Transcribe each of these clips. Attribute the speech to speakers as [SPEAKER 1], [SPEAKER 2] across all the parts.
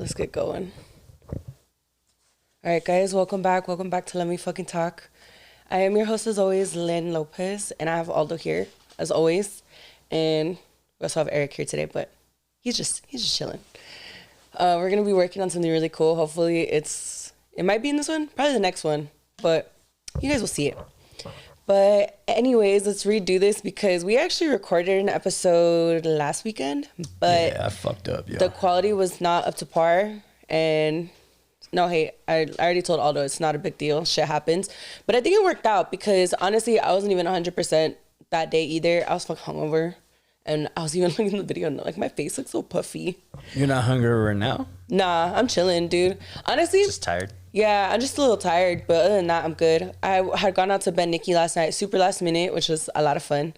[SPEAKER 1] let's get going. All right, guys, welcome back. Welcome back to Let Me Fucking Talk. I am your host, as always, Lynn Lopez, and I have Aldo here, as always. And we also have Eric here today, but he's just chilling. We're going to be working on something really cool. Hopefully it might be in this one, probably the next one, but you guys will see it. But anyways, let's redo this because we actually recorded an episode last weekend, but
[SPEAKER 2] yeah, I fucked up, yo.
[SPEAKER 1] The quality was not up to par. And no, hey, I already told Aldo it's not a big deal. Shit happens. But I think it worked out because honestly, I wasn't even 100% that day either. I was fucking hungover. And I was even looking at the video and like my face looks so puffy.
[SPEAKER 2] You're not hungover right now?
[SPEAKER 1] Nah, I'm chilling, dude. Honestly.
[SPEAKER 2] Just tired?
[SPEAKER 1] Yeah, I'm just a little tired, but other than that, I'm good. I had gone out to Ben Nikki last night, super last minute, which was a lot of fun.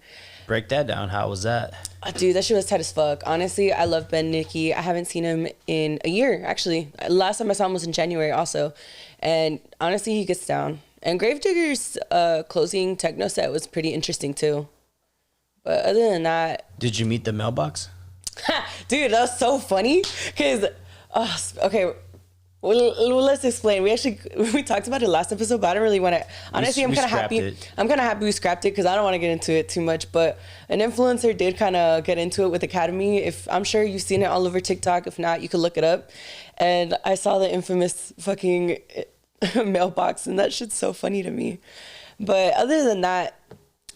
[SPEAKER 2] Break that down. How was that?
[SPEAKER 1] Dude, that shit was tight as fuck. Honestly, I love Ben Nikki. I haven't seen him in a year, actually. Last time I saw him was in January also. And honestly, he gets down. And Gravedigger's closing techno set was pretty interesting too. But other than that...
[SPEAKER 2] Did you meet the mailbox?
[SPEAKER 1] Dude, that was so funny. Because, okay... Well, let's explain. We talked about it last episode, but I don't really want to. Honestly, I'm kind of happy. I'm kind of happy we scrapped it because I don't want to get into it too much. But an influencer did kind of get into it with Academy. If I'm sure you've seen it all over TikTok. If not, you could look it up. And I saw the infamous fucking mailbox, and that shit's so funny to me. But other than that,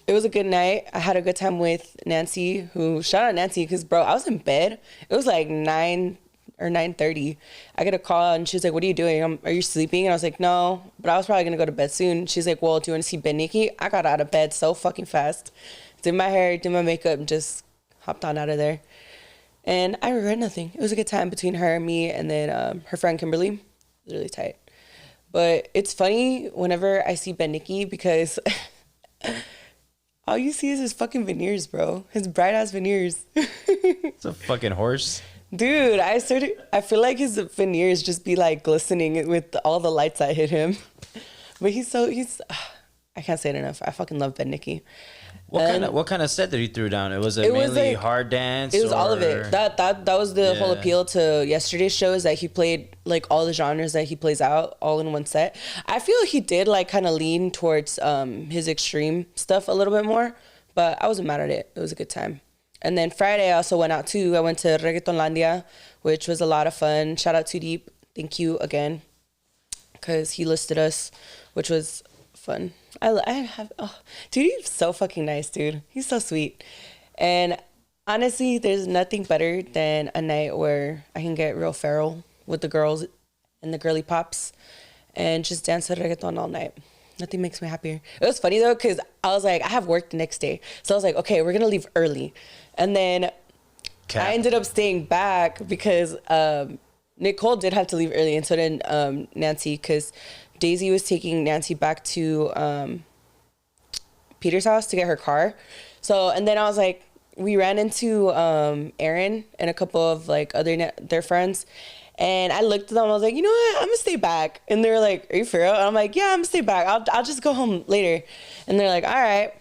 [SPEAKER 1] it was a good night. I had a good time with Nancy. Shout out Nancy because bro, I was in bed. It was like 9 or 9:30. I get a call and she's like, what are you doing? Are you sleeping? And I was like, no, but I was probably gonna go to bed soon. She's like, well, do you want to see Ben Nikki? I got out of bed so fucking fast, did my hair, did my makeup, and just hopped on out of there. And I regret nothing. It was a good time between her and me, and then her friend Kimberly. It was really tight. But it's funny whenever I see Ben Nikki because all you see is his fucking veneers, bro. His bright ass veneers.
[SPEAKER 2] It's a fucking horse.
[SPEAKER 1] Dude, I feel like his veneers just be like glistening with all the lights that hit him. But I can't say it enough. I fucking love Ben Nikki.
[SPEAKER 2] What kind of set that he threw down? It was mainly like, hard dance.
[SPEAKER 1] It was all of it. That was the whole appeal to yesterday's show, is that he played like all the genres that he plays out all in one set. I feel he did like kind of lean towards his extreme stuff a little bit more, but I wasn't mad at it. It was a good time. And then Friday, I also went out too. I went to Reggaetonlandia, which was a lot of fun. Shout out Too Deep. Thank you again. Because he listed us, which was fun. Too Deep's so fucking nice, dude. He's so sweet. And honestly, there's nothing better than a night where I can get real feral with the girls and the girly pops and just dance to reggaeton all night. Nothing makes me happier. It was funny though, because I was like, I have work the next day. So I was like, okay, we're going to leave early. And then I ended up staying back because Nicole did have to leave early. And so did Nancy, because Daisy was taking Nancy back to Peter's house to get her car. So, and then I was like, we ran into Aaron and a couple of like their friends. And I looked at them, I was like, you know what, I'm gonna stay back. And they were like, are you for real? And I'm like, yeah, I'm gonna stay back. I'll just go home later. And they're like, all right.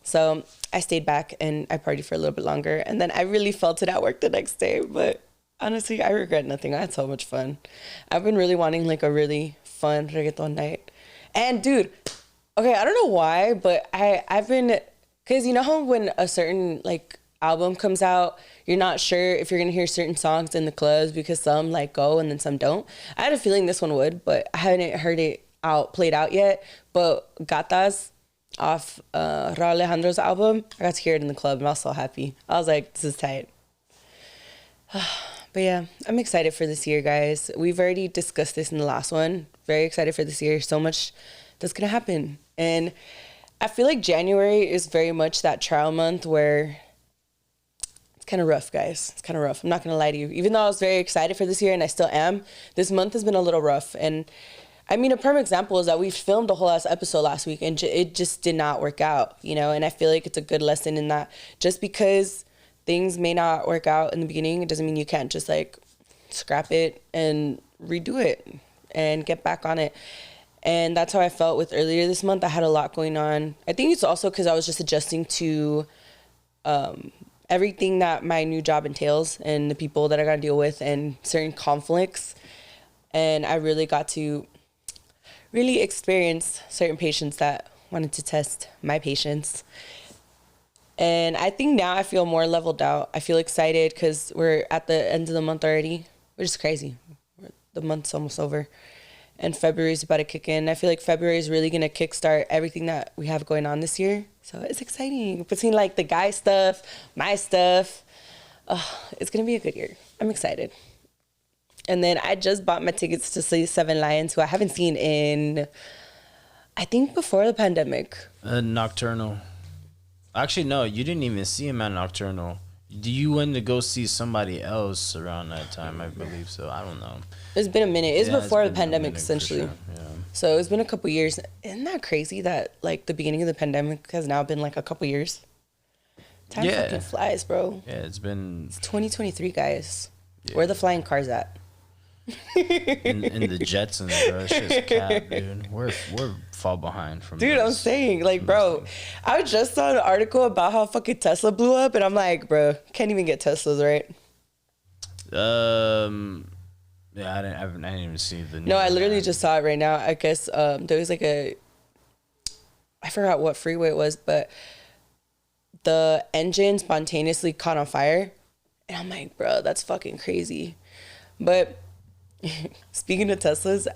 [SPEAKER 1] So I stayed back and I partied for a little bit longer. And then I really felt it at work the next day. But honestly, I regret nothing. I had so much fun. I've been really wanting like a really fun reggaeton night. And dude, okay, I don't know why, but I've been, because you know how when a certain like album comes out, you're not sure if you're gonna hear certain songs in the clubs because some like go and then some don't. I had a feeling this one would, but I haven't heard it played out yet. But Gatas off Raul Alejandro's album, I got to hear it in the club and I was so happy. I was like, this is tight. But yeah, I'm excited for this year, guys. We've already discussed this in the last one. Very excited for this year. So much that's gonna happen. And I feel like January is very much that trial month where kind of rough, guys. It's kind of rough. I'm not going to lie to you. Even though I was very excited for this year, and I still am, this month has been a little rough. And I mean, a prime example is that we filmed a whole ass episode last week, and it just did not work out, you know? And I feel like it's a good lesson in that just because things may not work out in the beginning, it doesn't mean you can't just like scrap it and redo it and get back on it. And that's how I felt with earlier this month. I had a lot going on. I think it's also because I was just adjusting to everything that my new job entails and the people that I got to deal with and certain conflicts. And I really got to really experience certain patients that wanted to test my patience. And I think now I feel more leveled out. I feel excited because we're at the end of the month already, which is crazy. The month's almost over. And February's about to kick in. I feel like February is really going to kickstart everything that we have going on this year. So it's exciting. Between like the guy stuff, my stuff, it's going to be a good year. I'm excited. And then I just bought my tickets to see Seven Lions, who I haven't seen in, I think, before the pandemic.
[SPEAKER 2] Nocturnal. Actually, no, you didn't even see him at Nocturnal. You went to go see somebody else around that time, I believe so. I don't know.
[SPEAKER 1] It's been a minute. It's before the pandemic, essentially.
[SPEAKER 2] Sure. Yeah.
[SPEAKER 1] So it's been a couple years. Isn't that crazy that like the beginning of the pandemic has now been like a couple years? Time fucking flies, bro.
[SPEAKER 2] Yeah, it's
[SPEAKER 1] 2023, guys. Yeah. Where are the flying cars at?
[SPEAKER 2] in the Jetsons, bro. That shit's cap, dude. We're fall behind from.
[SPEAKER 1] Dude, I'm saying, like, bro, I just saw an article about how fucking Tesla blew up, and I'm like, bro, can't even get Teslas, right?
[SPEAKER 2] Yeah, I didn't even see the news.
[SPEAKER 1] No, I literally just saw it right now. I guess there was like I forgot what freeway it was, but the engine spontaneously caught on fire. And I'm like, bro, that's fucking crazy. But speaking of Teslas,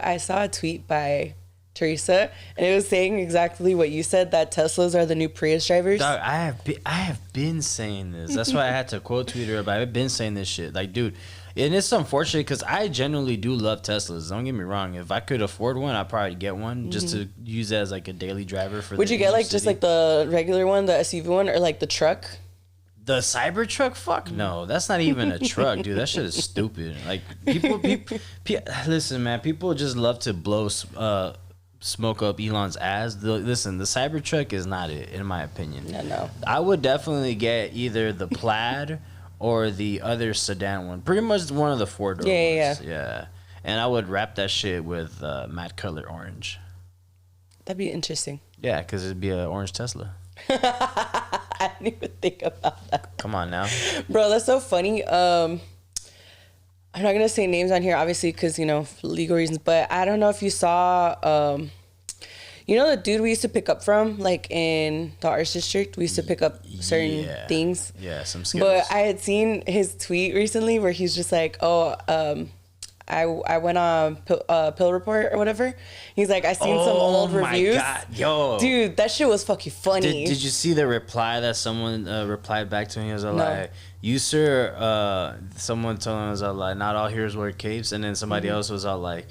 [SPEAKER 1] I saw a tweet by Teresa, and it was saying exactly what you said, that Teslas are the new Prius drivers.
[SPEAKER 2] Dog, I have been saying this. That's why I had to quote tweet her about it. I've been saying this shit. Like, dude, and it's unfortunate because I genuinely do love Teslas. Don't get me wrong. If I could afford one, I'd probably get one just to use as like a daily driver for.
[SPEAKER 1] Would you get like
[SPEAKER 2] city.
[SPEAKER 1] just like the regular one, the SUV one, or like the truck?
[SPEAKER 2] The Cybertruck? Fuck no. That's not even a truck, dude. That shit is stupid. Like, people listen, man. People just love to blow smoke up Elon's ass. Listen, the Cybertruck is not it, in my opinion.
[SPEAKER 1] No.
[SPEAKER 2] I would definitely get either the Plaid or the other sedan one. Pretty much one of the four-door ones. Yeah. And I would wrap that shit with matte color orange.
[SPEAKER 1] That'd be interesting.
[SPEAKER 2] Yeah, because it'd be an orange Tesla.
[SPEAKER 1] I didn't even think about that.
[SPEAKER 2] Come on now.
[SPEAKER 1] Bro, that's so funny. I'm not going to say names on here, obviously, because, legal reasons. But I don't know if you saw, the dude we used to pick up from, like, in the arts district? We used to pick up certain things.
[SPEAKER 2] Yeah, some skills.
[SPEAKER 1] But I had seen his tweet recently where he's just like, I went on Pill Report or whatever. He's like, I seen some old reviews. Oh my God, yo. Dude, that shit was fucking funny.
[SPEAKER 2] Did you see the reply that someone replied back to me? He was like, you sir, someone told him, was like, not all heroes wear capes. And then somebody else was all like,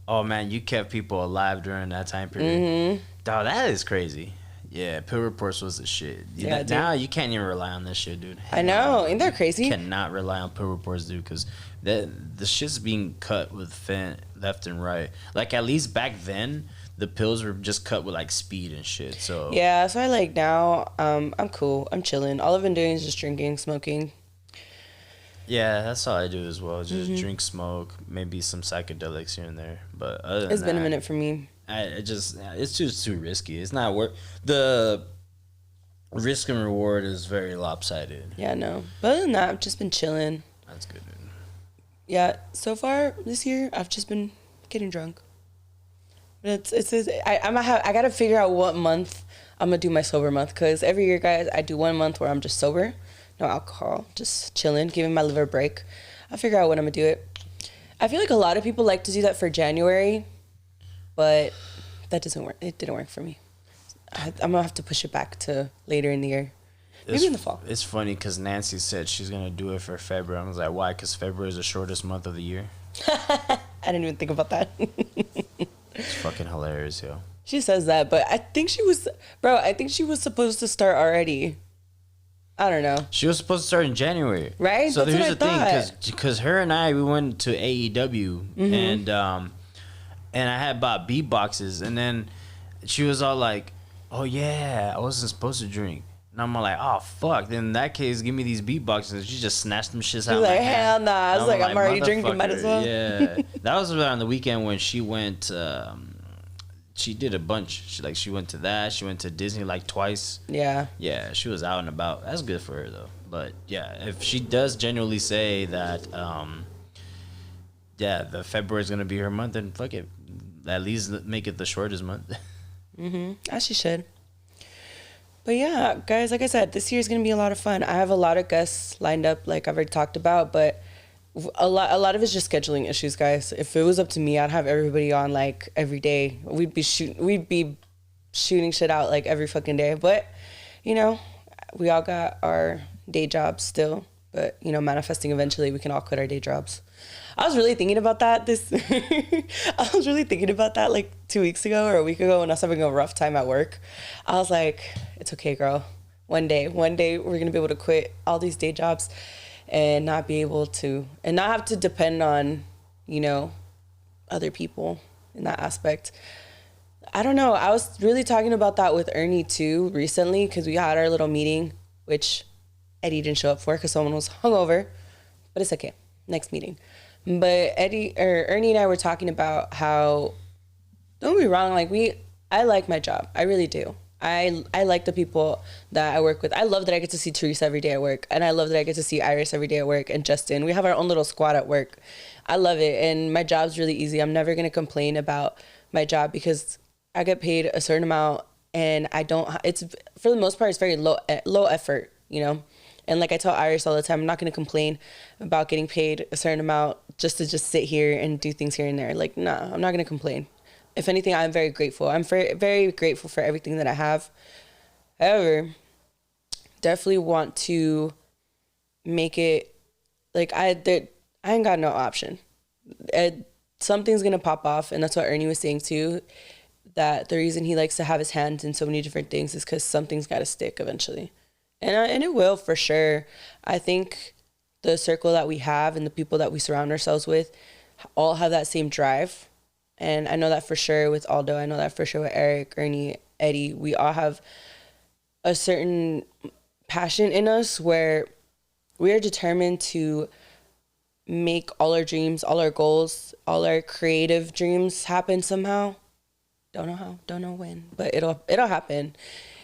[SPEAKER 2] oh man, you kept people alive during that time period. Dog, that is crazy. Yeah, Pill Reports was the shit. Yeah, now you can't even rely on this shit, dude.
[SPEAKER 1] I know. Ain't that crazy?
[SPEAKER 2] You cannot rely on Pill Reports, dude, because the shit's being cut with left and right. Like, at least back then, the pills were just cut with, like, speed and shit, so.
[SPEAKER 1] Yeah, so now, I'm cool. I'm chilling. All I've been doing is just drinking, smoking.
[SPEAKER 2] Yeah, that's all I do as well. Just drink, smoke, maybe some psychedelics here and there. But other than
[SPEAKER 1] it's been a minute for me.
[SPEAKER 2] It's just too risky. It's not worth the risk and reward is very lopsided.
[SPEAKER 1] Yeah, no. But other than that, I've just been chilling.
[SPEAKER 2] That's good, dude.
[SPEAKER 1] Yeah, so far this year, I've just been getting drunk. But I gotta figure out what month I'm gonna do my sober month, because every year, guys, I do 1 month where I'm just sober, no alcohol, just chilling, giving my liver a break. I'll figure out when I'm gonna do it. I feel like a lot of people like to do that for January, but that doesn't work. It didn't work for me. I'm gonna have to push it back to later in the year. Maybe in the fall.
[SPEAKER 2] It's funny because Nancy said she's gonna do it for February. I was like, why? Because February is the shortest month of the year.
[SPEAKER 1] I didn't even think about that.
[SPEAKER 2] It's fucking hilarious, yo.
[SPEAKER 1] She says that, but I think she was supposed to start already. I don't know.
[SPEAKER 2] She was supposed to start in January,
[SPEAKER 1] right?
[SPEAKER 2] So here's the thing, because her and I, we went to AEW, and I had bought beat boxes, and then she was all like, "Oh yeah, I wasn't supposed to drink." And I'm like, oh, fuck. Then in that case, give me these beat boxes. She just snatched them shits out of my hand.
[SPEAKER 1] Hell nah. I was like, I'm already drinking, might as well.
[SPEAKER 2] Yeah. That was around the weekend when she went, she did a bunch. She went to that. She went to Disney like twice.
[SPEAKER 1] Yeah.
[SPEAKER 2] Yeah, she was out and about. That's good for her, though. But yeah, if she does genuinely say that, the February is gonna be her month, then fuck it. At least make it the shortest month.
[SPEAKER 1] As she should. But yeah, guys, like I said, this year is gonna be a lot of fun. I have a lot of guests lined up, like I've already talked about, but a lot of it's just scheduling issues, guys. If it was up to me, I'd have everybody on like every day. We'd be shooting shit out like every fucking day. But you know, we all got our day jobs still. But you know, manifesting eventually, we can all quit our day jobs. I was really thinking about that I was really thinking about that like 2 weeks ago or a week ago when I was having a rough time at work. I was like, it's okay, girl. One day we're gonna be able to quit all these day jobs and not be able to, and not have to depend on, you know, other people in that aspect. I don't know. I was really talking about that with Ernie too recently because we had our little meeting, which Eddie didn't show up for because someone was hungover, but it's okay. Next meeting. But Ernie and I were talking about how, don't get me wrong, like I like my job. I really do. I like the people that I work with. I love that I get to see Teresa every day at work. And I love that I get to see Iris every day at work and Justin. We have our own little squad at work. I love it. And my job's really easy. I'm never going to complain about my job because I get paid a certain amount and it's, for the most part, it's very low effort, you know? And like I tell Iris all the time, I'm not going to complain about getting paid a certain amount just to sit here and do things here and there. Like, nah, I'm not going to complain. If anything, I'm very grateful. I'm very, very grateful for everything that I have. However, definitely want to make it, like, I ain't got no option. Something's going to pop off, and that's what Ernie was saying too, that the reason he likes to have his hands in so many different things is because something's got to stick eventually. And it will for sure. I think the circle that we have and the people that we surround ourselves with all have that same drive. And I know that for sure with Aldo. I know that for sure with Eric, Ernie, Eddie. We all have a certain passion in us where we are determined to make all our dreams, all our goals, all our creative dreams happen somehow. Don't know how, don't know when, but it'll happen.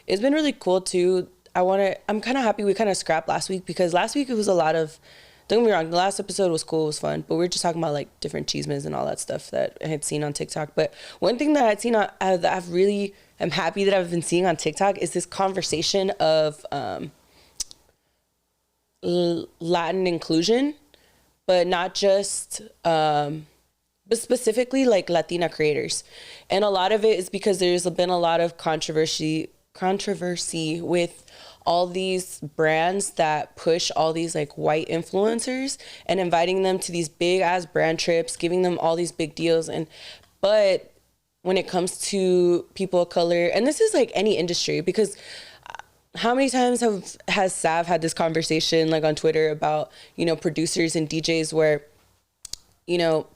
[SPEAKER 1] It's been really cool too. I'm kind of happy we kind of scrapped last week because last week it was a lot of, don't get me wrong, the last episode was cool, it was fun, but we were just talking about like different chismes and all that stuff that I had seen on TikTok. But one thing that I'd seen that I've really am happy that I've been seeing on TikTok is this conversation of Latin inclusion, but not just, but specifically like Latina creators. And a lot of it is because there's been a lot of controversy with all these brands that push all these like white influencers and inviting them to these big ass brand trips, giving them all these big deals. But when it comes to people of color, and this is like any industry, because how many times has Sav had this conversation like on Twitter about, you know, producers and DJs where, you know,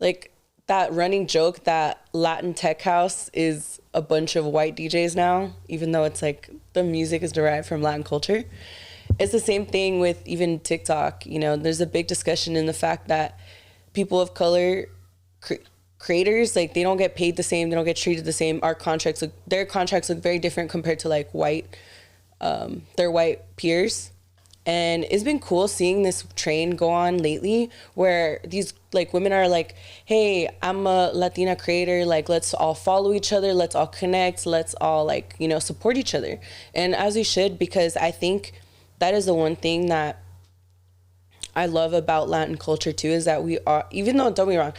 [SPEAKER 1] like that running joke that Latin tech house is a bunch of white DJs now, even though it's like the music is derived from Latin culture. It's the same thing with even TikTok. You know, there's a big discussion in the fact that people of color creators, like they don't get paid the same, they don't get treated the same. Their contracts look very different compared to like their white peers. And it's been cool seeing this train go on lately where these like women are like, hey, I'm a Latina creator. Like, let's all follow each other. Let's all connect. Let's all like, you know, support each other. And as we should, because I think that is the one thing that I love about Latin culture too, is that we are, even though, don't be wrong,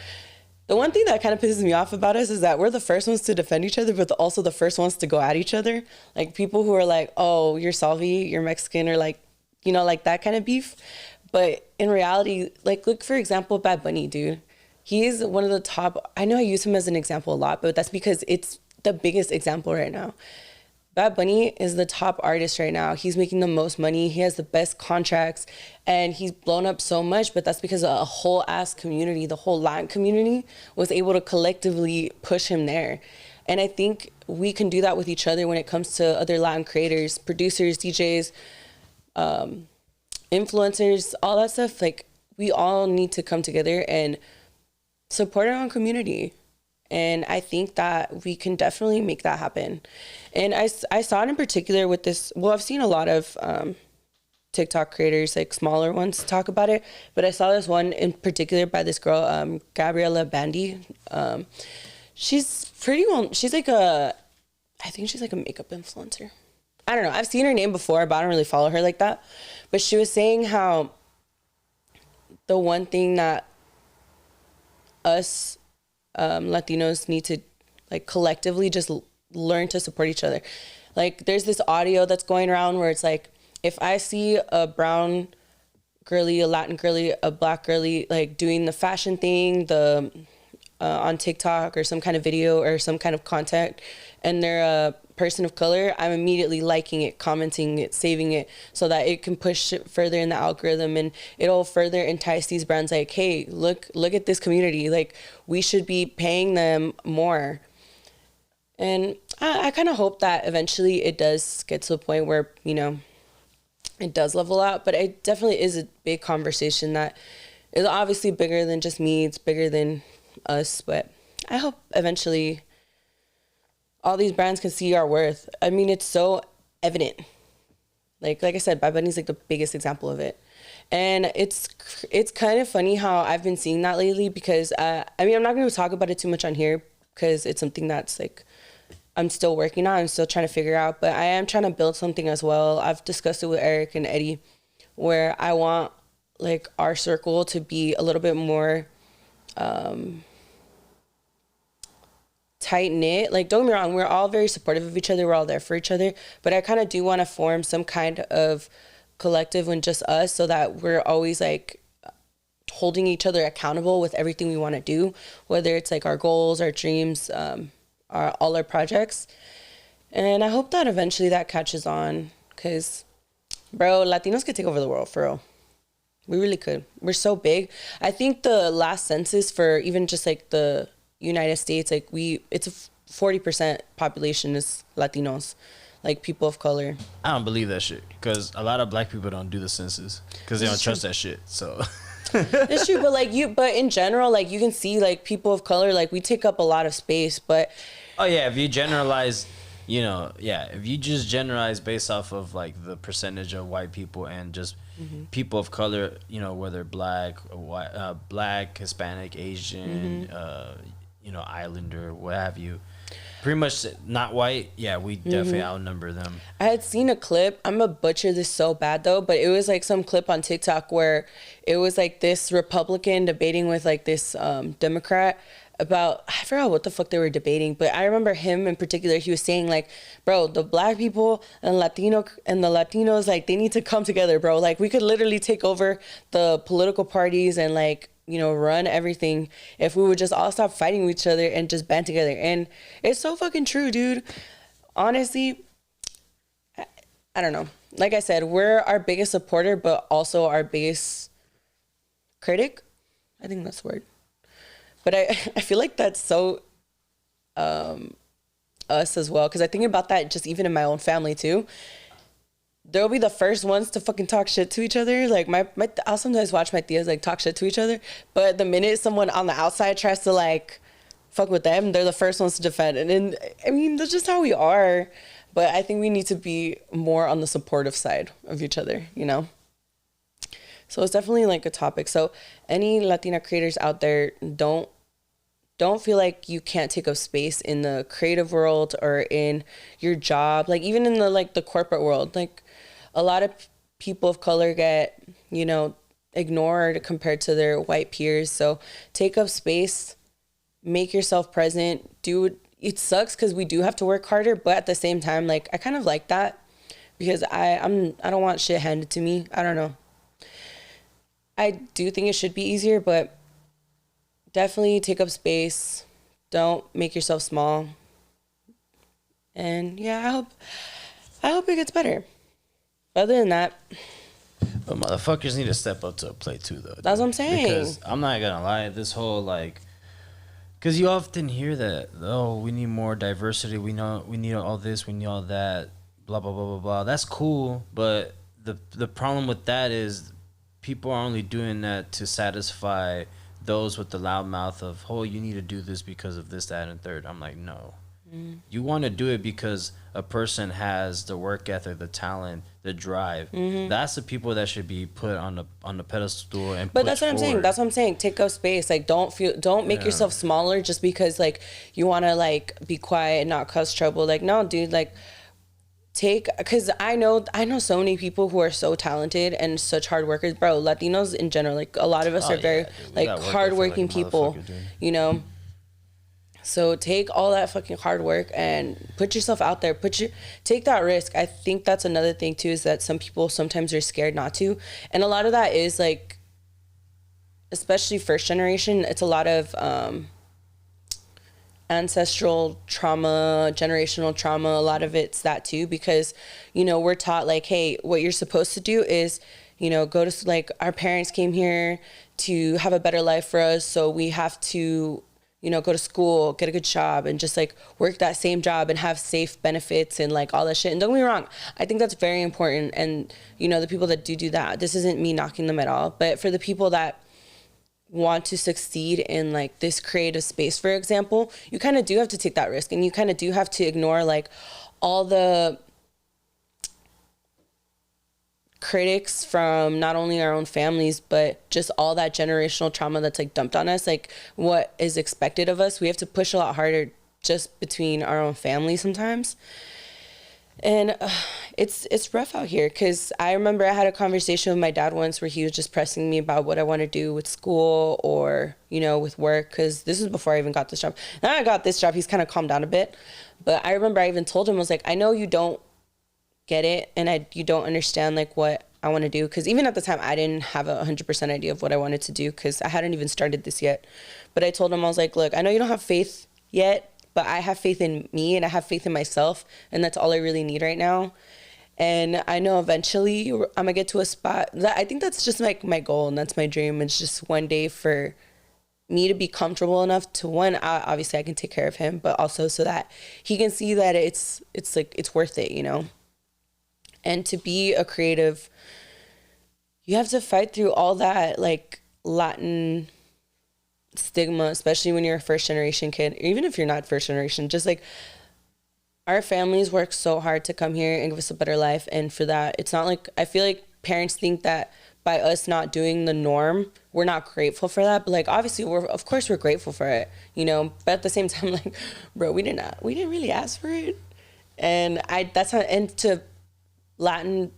[SPEAKER 1] the one thing that kind of pisses me off about us is that we're the first ones to defend each other, but also the first ones to go at each other. Like people who are like, oh, you're Salvi, you're Mexican, or like, you know, like that kind of beef. But in reality, like, look, for example, Bad Bunny, dude. He's one of the top, I know I use him as an example a lot, but that's because it's the biggest example right now. Bad Bunny is the top artist right now. He's making the most money. He has the best contracts and he's blown up so much, but that's because a whole ass community, the whole Latin community was able to collectively push him there. And I think we can do that with each other when it comes to other Latin creators, producers, DJs, influencers, all that stuff. Like we all need to come together and support our own community. And I think that we can definitely make that happen. And I saw it in particular with this, well, I've seen a lot of TikTok creators, like smaller ones, talk about it. But I saw this one in particular by this girl, Gabriella Bandy. She's pretty well. She's like I think she's like a makeup influencer. I don't know. I've seen her name before, but I don't really follow her like that. But she was saying how the one thing that us Latinos need to like collectively just learn to support each other. Like there's this audio that's going around where it's like, if I see a brown girly, a Latin girly, a black girly, like doing the fashion thing, on TikTok or some kind of video or some kind of content, and they're a person of color, I'm immediately liking it, commenting it, saving it, so that it can push it further in the algorithm, and it'll further entice these brands like, hey, look at this community. Like, we should be paying them more. And I kind of hope that eventually it does get to a point where, you know, it does level out. But it definitely is a big conversation that is obviously bigger than just me. It's bigger than us. But I hope eventually all these brands can see our worth. I mean, it's so evident. Like I said, Bad Bunny's like the biggest example of it. And it's kind of funny how I've been seeing that lately because, I mean, I'm not going to talk about it too much on here because it's something that's like, I'm still working on. I'm still trying to figure out, but I am trying to build something as well. I've discussed it with Eric and Eddie where I want like our circle to be a little bit more tight knit. Like, don't get me wrong, we're all very supportive of each other. We're all there for each other, but I kind of do want to form some kind of collective when just us, so that we're always like holding each other accountable with everything we want to do, whether it's like our goals, our dreams, all our projects. And I hope that eventually that catches on, because bro, Latinos could take over the world for real. We really could. We're so big. I think the last census for even just like the United States, like it's a 40% population is Latinos, like people of color.
[SPEAKER 2] I don't believe that shit because a lot of black people don't do the census because they don't trust that shit. So
[SPEAKER 1] it's true, but in general, like you can see like people of color, like we take up a lot of space. But
[SPEAKER 2] oh yeah, if you generalize, you know, yeah, if you just generalize based off of like the percentage of white people and just people of color, you know, whether black, white, black, Hispanic, Asian, you know, Islander, what have you, pretty much not white. Yeah, we definitely outnumber them.
[SPEAKER 1] I had seen a clip. I'm gonna butcher this so bad though, but it was like some clip on TikTok where it was like this Republican debating with like this Democrat about, I forgot what the fuck they were debating, but I remember him in particular. He was saying like, bro, the black people and the Latinos, like they need to come together, bro. Like we could literally take over the political parties and like, you know, run everything if we would just all stop fighting with each other and just band together. And it's so fucking true, dude. Honestly, I don't know. Like I said, we're our biggest supporter, but also our biggest critic. I think that's the word. But I feel like that's so us as well. Because I think about that just even in my own family too. They'll be the first ones to fucking talk shit to each other. Like I'll sometimes watch my tias like talk shit to each other. But the minute someone on the outside tries to like fuck with them, they're the first ones to defend. And I mean, that's just how we are. But I think we need to be more on the supportive side of each other, you know? So it's definitely like a topic. So any Latina creators out there, don't feel like you can't take up space in the creative world or in your job. Like even in the corporate world, like a lot of people of color get, you know, ignored compared to their white peers. So take up space, make yourself present, it sucks because we do have to work harder, but at the same time, like I kind of like that because I don't want shit handed to me. I don't know. I do think it should be easier, but definitely take up space. Don't make yourself small. And yeah, I hope it gets better. Other than that,
[SPEAKER 2] but motherfuckers need to step up to a plate too, though.
[SPEAKER 1] That's what I'm saying.
[SPEAKER 2] Because I'm not gonna lie, this whole like, because you often hear that, oh, we need more diversity. We need all this. We need all that. Blah blah blah blah blah. That's cool, but the problem with that is people are only doing that to satisfy those with the loud mouth of, oh, you need to do this because of this, that, and third. I'm like, no. You want to do it because a person has the work ethic, the talent, the drive. That's the people that should be put on the pedestal and.
[SPEAKER 1] But that's what I'm saying. That's what I'm saying. Take up space. Like, don't make yourself smaller just because like you want to like be quiet and not cause trouble. Like, no, dude. Like, because I know so many people who are so talented and such hard workers, bro. Latinos in general, like a lot of us are very like hardworking people, you know. So take all that fucking hard work and put yourself out there. Take that risk. I think that's another thing too, is that some people sometimes are scared not to. And a lot of that is like, especially first generation, it's a lot of ancestral trauma, generational trauma. A lot of it's that too, because, you know, we're taught like, hey, what you're supposed to do is, you know, go to, like, our parents came here to have a better life for us. So we have to, you know, go to school, get a good job, and just like work that same job and have safe benefits and like all that shit. And don't get me wrong, I think that's very important. And, you know, the people that do that, this isn't me knocking them at all, but for the people that want to succeed in like this creative space, for example, you kind of do have to take that risk, and you kind of do have to ignore like all the critics from not only our own families, but just all that generational trauma that's like dumped on us, like what is expected of us. We have to push a lot harder just between our own family sometimes. And it's rough out here, because I remember I had a conversation with my dad once where he was just pressing me about what I want to do with school or, you know, with work, because this was before I even got this job. Now I got this job, he's kind of calmed down a bit. But I remember I even told him, I was like, I know you don't get it, and you don't understand like what I want to do, because even at the time I didn't have 100% idea of what I wanted to do, because I hadn't even started this yet. But I told him, I was like, look, I know you don't have faith yet, but I have faith in me and I have faith in myself, and that's all I really need right now. And I know eventually I'm gonna get to a spot that I think that's just like my goal, and that's my dream. It's just one day for me to be comfortable enough to, one, obviously I can take care of him, but also so that he can see that it's like it's worth it, you know. And to be a creative, you have to fight through all that like Latin stigma, especially when you're a first generation kid, or even if you're not first generation. Just like, our families work so hard to come here and give us a better life, and for that, it's not like, I feel like parents think that by us not doing the norm, we're not grateful for that. But like, obviously of course we're grateful for it, you know. But at the same time, like, bro, we didn't really ask for it. And and to Latin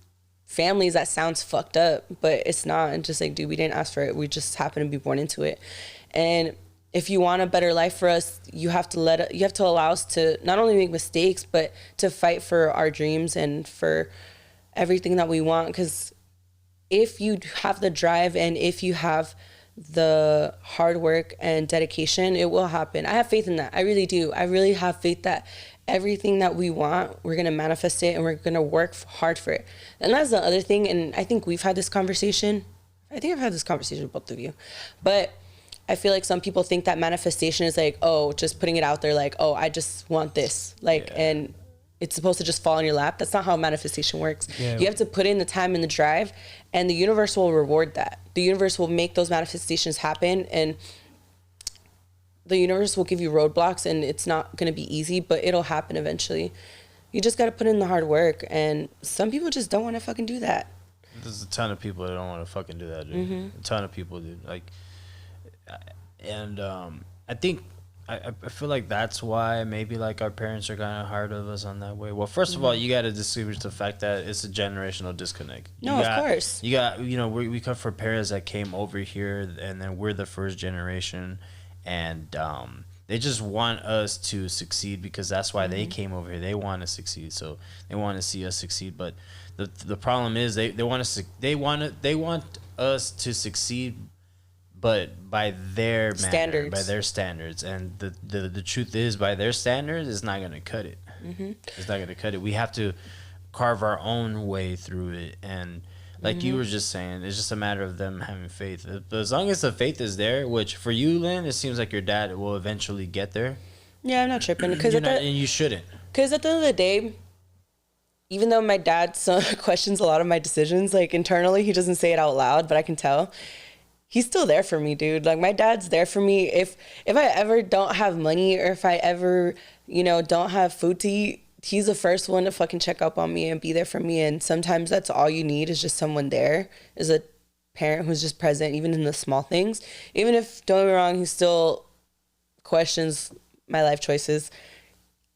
[SPEAKER 1] families, that sounds fucked up, but it's not. And just like, dude, we didn't ask for it, we just happen to be born into it. And if you want a better life for us, you have to allow us to not only make mistakes, but to fight for our dreams and for everything that we want. Because if you have the drive and if you have the hard work and dedication, it will happen. I have faith in that. I really do. I really have faith that everything that we want, we're going to manifest it, and we're going to work hard for it. And that's the other thing. And I think we've had this conversation. I think I've had this conversation with both of you. But I feel like some people think that manifestation is like, oh, just putting it out there, like, oh, I just want this. Like, yeah. And it's supposed to just fall in your lap. That's not how manifestation works. Yeah. You have to put in the time and the drive, and the universe will reward that. The universe will make those manifestations happen, and the universe will give you roadblocks, and it's not going to be easy, but it'll happen eventually. You just got to put in the hard work, and some people just don't want to fucking do that.
[SPEAKER 2] There's a ton of people that don't want to fucking do that, dude. Mm-hmm. A ton of people, dude. Like, and I think I feel like that's why maybe like our parents are kind of hard of us on that way. Well, first of all, you got to distinguish the fact that it's a generational disconnect.
[SPEAKER 1] Of course.
[SPEAKER 2] You got, you know, we come from parents that came over here, and then we're the first generation, and they just want us to succeed because that's why they came over here. They want to succeed, so they want to see us succeed. But the problem is they want us to succeed, but by their standards, by their standards. And the truth is, by their standards, it's not gonna cut it. Mm-hmm. It's not gonna cut it. We have to carve our own way through it. And like you were just saying, it's just a matter of them having faith. As long as the faith is there, which for you, Lynn, it seems like your dad will eventually get there.
[SPEAKER 1] Yeah, I'm not tripping, because
[SPEAKER 2] and you shouldn't.
[SPEAKER 1] Because at the end of the day, even though my dad questions a lot of my decisions, like internally, he doesn't say it out loud, but I can tell. he's still there for me, dude. Like, my dad's there for me. If I ever don't have money, or if I ever, you know, don't have food to eat, he's the first one to fucking check up on me and be there for me. And sometimes that's all you need, is just someone there, is a parent who's just present, even in the small things. Even if, don't get me wrong, he still questions my life choices,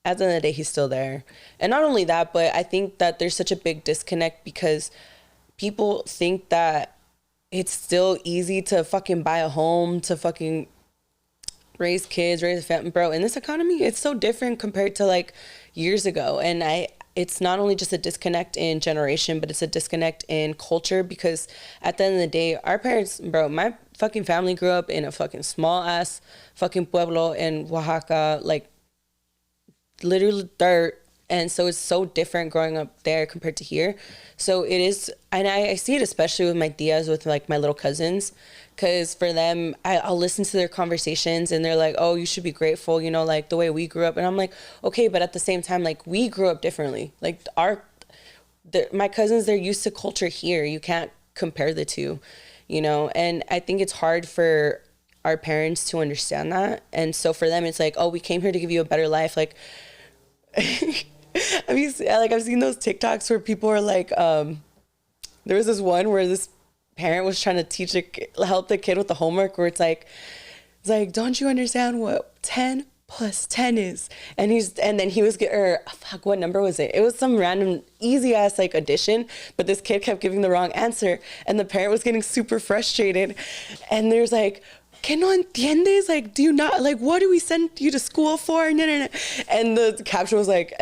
[SPEAKER 1] at the end of the day, he's still there. And not only that, but I think that there's such a big disconnect, because people think that it's still easy to fucking buy a home, to fucking raise kids, raise a family. Bro, in this economy, it's so different compared to like years ago. And it's not only just a disconnect in generation, but it's a disconnect in culture, because at the end of the day, our parents, bro, my fucking family grew up in a fucking small ass fucking pueblo in Oaxaca, like literally dirt. And so it's so different growing up there compared to here. So it is, and I see it especially with my tias, with like my little cousins, because for them, I'll listen to their conversations and they're like, oh, you should be grateful, you know, like the way we grew up. And I'm like, okay, but at the same time, like, we grew up differently. Like my cousins, they're used to culture here. You can't compare the two, you know? And I think it's hard for our parents to understand that. And so for them, it's like, oh, we came here to give you a better life. Like, I've seen those TikToks where people are like, there was this one where this parent was trying to help the kid with the homework, where it's like, don't you understand what 10 plus 10 is? And then he was, what number was it? It was some random easy ass like addition, but this kid kept giving the wrong answer, and the parent was getting super frustrated. And there's like, ¿Qué no entiendes? Like, do you not, like, what do we send you to school for? No. And the caption was like,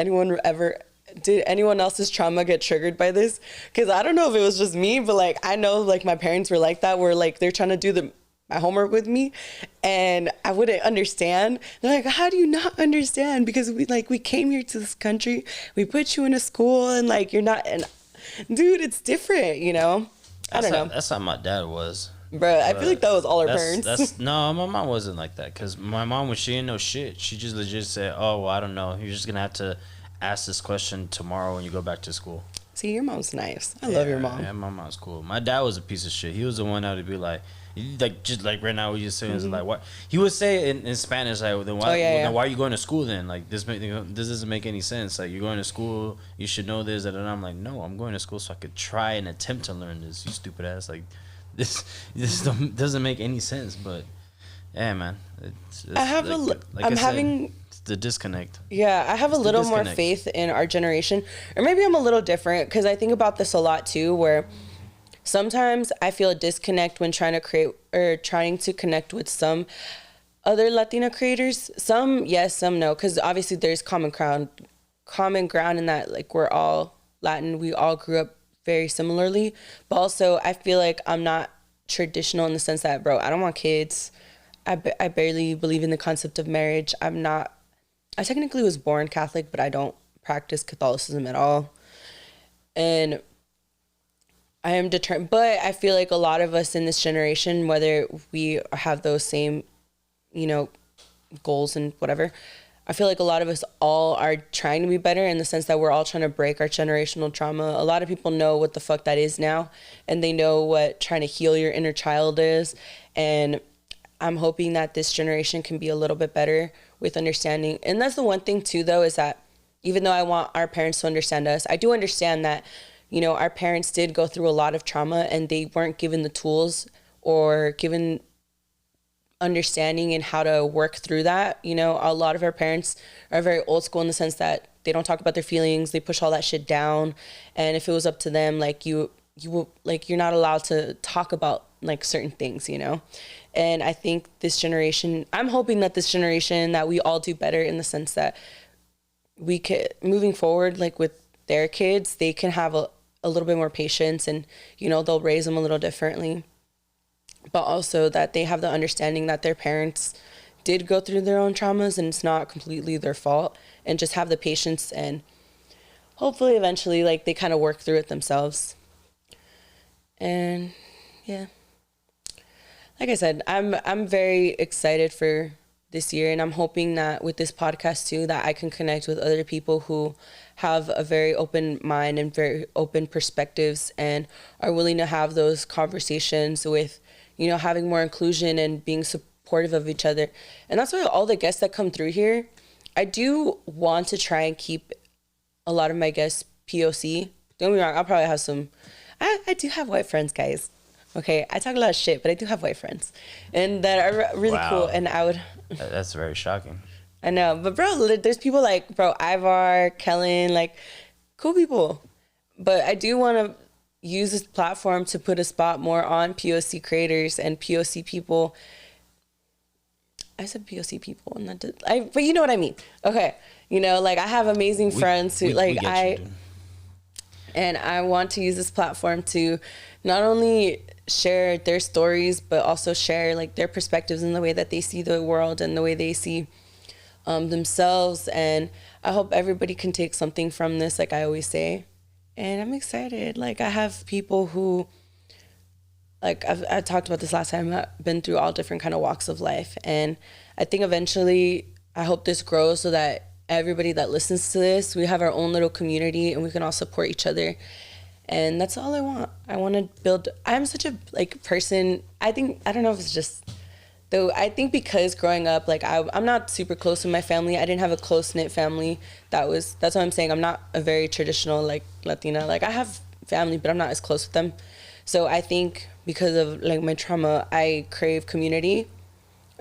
[SPEAKER 1] did anyone else's trauma get triggered by this? Because I don't know if it was just me, but like, I know like my parents were like that, where like they're trying to do my homework with me, and I wouldn't understand. They're like, how do you not understand? Because we came here to this country, we put you in a school, and like, you're not, and dude, it's different, you know? I don't know.
[SPEAKER 2] That's how my dad was.
[SPEAKER 1] Bro, I feel like that was all our parents.
[SPEAKER 2] No, my mom wasn't like that, because my mom, she didn't know shit. She just legit said, oh, well, I don't know. You're just going to have to ask this question tomorrow when you go back to school.
[SPEAKER 1] See, your mom's nice. I love your mom.
[SPEAKER 2] Yeah, my mom's cool. My dad was a piece of shit. He was the one that would be like just like right now, we just saying, is like, what? He would say in Spanish, like, then why, then why are you going to school then? Like, this doesn't make any sense. Like, you're going to school, you should know this. And I'm like, no, I'm going to school so I could try and attempt to learn this, you stupid ass. Like, this doesn't make any sense, but yeah, man. It's the disconnect.
[SPEAKER 1] Yeah, I have a little more faith in our generation, or maybe I'm a little different, because I think about this a lot too, where sometimes I feel a disconnect when trying to connect with some other Latina creators. Some yes, some no, because obviously there's common ground in that, like, we're all Latin, we all grew up very similarly, but also I feel like I'm not traditional in the sense that, bro, I don't want kids. I barely believe in the concept of marriage. I technically was born Catholic, but I don't practice Catholicism at all. And I am determined, but I feel like a lot of us in this generation, whether we have those same, you know, goals and whatever, I feel like a lot of us all are trying to be better, in the sense that we're all trying to break our generational trauma. A lot of people know what the fuck that is now, and they know what trying to heal your inner child is. And I'm hoping that this generation can be a little bit better with understanding. And that's the one thing too, though, is that even though I want our parents to understand us, I do understand that, you know, our parents did go through a lot of trauma, and they weren't given the tools or given understanding and how to work through that. You know, a lot of our parents are very old school in the sense that they don't talk about their feelings, they push all that shit down, and if it was up to them, like, you will, like, you're not allowed to talk about like certain things, you know. And I think this generation, I'm hoping that this generation, that we all do better, in the sense that we could, moving forward, like with their kids, they can have a little bit more patience, and, you know, they'll raise them a little differently. But also that they have the understanding that their parents did go through their own traumas, and it's not completely their fault, and just have the patience, and hopefully eventually, like, they kind of work through it themselves. And yeah, like I said, I'm very excited for this year, and I'm hoping that with this podcast too, that I can connect with other people who have a very open mind and very open perspectives, and are willing to have those conversations with, you know, having more inclusion and being supportive of each other. And that's why all the guests that come through here, I do want to try and keep a lot of my guests POC. Don't get me wrong, I'll probably have some, I do have white friends, guys. Okay, I talk a lot of shit, but I do have white friends. And that are really cool. And I would...
[SPEAKER 2] That's very shocking.
[SPEAKER 1] I know. But, bro, there's people like, bro, Ivar, Kellen, like, cool people. But I do want to use this platform to put a spot more on POC creators and POC people. I said POC people, and that did, but you know what I mean. Okay, you know, like, I have amazing friends who, like, and I want to use this platform to not only share their stories, but also share, like, their perspectives and the way that they see the world and the way they see themselves. And I hope everybody can take something from this, like I always say. And I'm excited. Like, I have people who, like, I talked about this last time, I've been through all different kind of walks of life. And I think eventually, I hope this grows so that everybody that listens to this, we have our own little community and we can all support each other. And that's all I want. I want to build, I'm such a, like, person, I don't know if it's just, though, I think because growing up, like, I'm not super close with my family. I didn't have a close-knit family. That's what I'm saying. I'm not a very traditional, like, Latina. Like, I have family, but I'm not as close with them. So I think because of, like, my trauma, I crave community.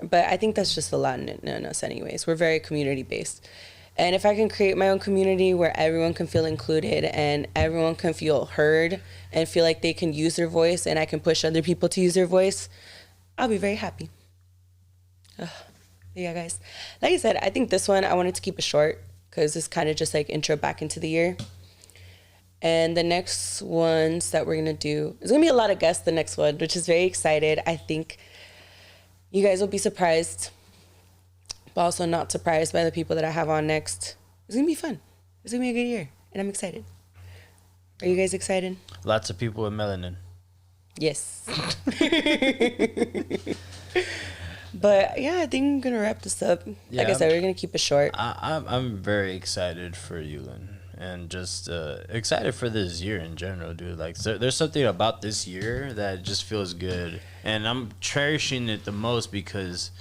[SPEAKER 1] But I think that's just the Latin in us anyways. We're very community-based. And if I can create my own community where everyone can feel included and everyone can feel heard and feel like they can use their voice and I can push other people to use their voice, I'll be very happy. Yeah, guys. Like I said, I think this one, I wanted to keep it short because it's kind of just like intro back into the year. And the next ones that we're going to do, there's going to be a lot of guests the next one, which is very excited. I think you guys will be surprised, but also not surprised by the people that I have on next. It's going to be fun. It's going to be a good year, and I'm excited. Are you guys excited?
[SPEAKER 2] Lots of people with melanin.
[SPEAKER 1] Yes. But yeah, I think I'm going to wrap this up. Yeah, like I said, we're going to keep it short.
[SPEAKER 2] I'm very excited for you, Lynn. And just excited for this year in general, dude. Like, there's something about this year that just feels good. And I'm cherishing it the most because...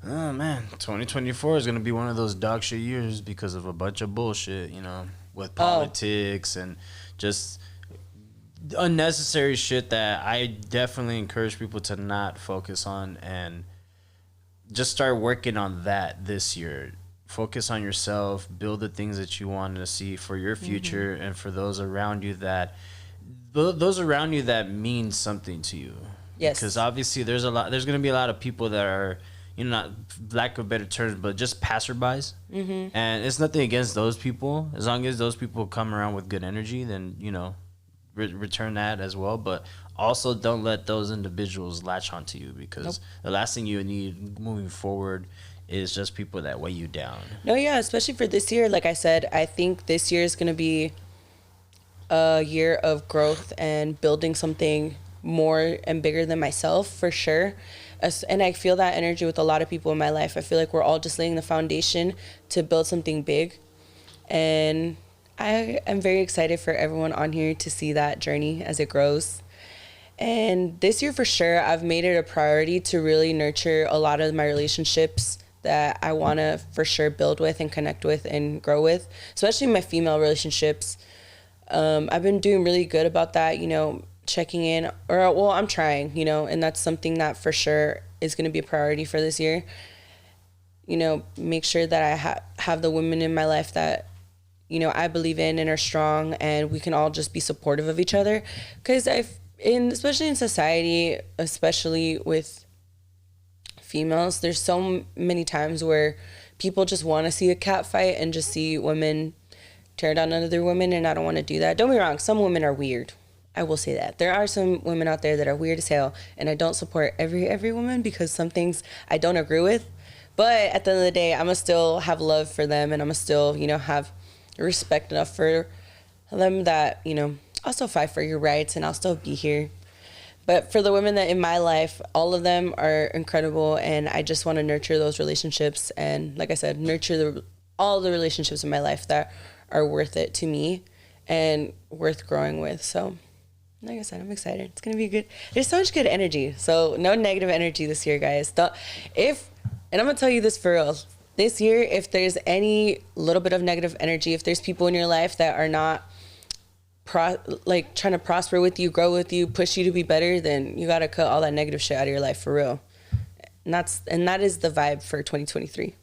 [SPEAKER 2] oh, man, 2024 is going to be one of those dog shit years because of a bunch of bullshit, you know, with politics and just unnecessary shit that I definitely encourage people to not focus on and just start working on that this year. Focus on yourself, build the things that you want to see for your future and for those around you that mean something to you.
[SPEAKER 1] Yes.
[SPEAKER 2] Because obviously there's going to be a lot of people that are, you know, not lack of better terms, but just passerbys. Mm-hmm. And it's nothing against those people. As long as those people come around with good energy, then, you know, return that as well. But also don't let those individuals latch onto you because the last thing you need moving forward is just people that weigh you down.
[SPEAKER 1] No, yeah, especially for this year. Like I said, I think this year is going to be a year of growth and building something more and bigger than myself, for sure. And I feel that energy with a lot of people in my life. I feel like we're all just laying the foundation to build something big. And I am very excited for everyone on here to see that journey as it grows. And this year, for sure, I've made it a priority to really nurture a lot of my relationships that I want to, for sure, build with and connect with and grow with, especially my female relationships. I've been doing really good about that, you know, checking in, I'm trying, you know, and that's something that for sure is going to be a priority for this year. You know, make sure that I have the women in my life that, you know, I believe in and are strong, and we can all just be supportive of each other. Because especially in society, especially with females, there's so many times where people just want to see a cat fight and just see women tear down other women, and I don't want to do that. Don't be wrong, some women are weird. I will say that. There are some women out there that are weird as hell, and I don't support every woman because some things I don't agree with. But at the end of the day, I'm going to still have love for them, and I'm going to still, you know, have respect enough for them that, you know, I'll still fight for your rights, and I'll still be here. But for the women that in my life, all of them are incredible, and I just want to nurture those relationships. And like I said, nurture all the relationships in my life that are worth it to me and worth growing with. So... Like I said, I'm excited. It's gonna be good. There's so much good energy. So no negative energy this year, guys. And I'm gonna tell you this for real. This year, if there's any little bit of negative energy, if there's people in your life that are not trying to prosper with you, grow with you, push you to be better, then you gotta cut all that negative shit out of your life for real. And that is the vibe for 2023.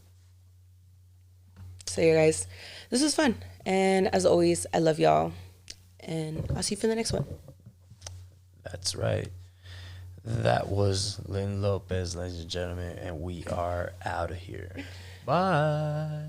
[SPEAKER 1] So yeah, guys, this was fun. And as always, I love y'all. And I'll see you for the next one.
[SPEAKER 2] That's right. That was Lynn Lopez, ladies and gentlemen, and we are out of here. Bye.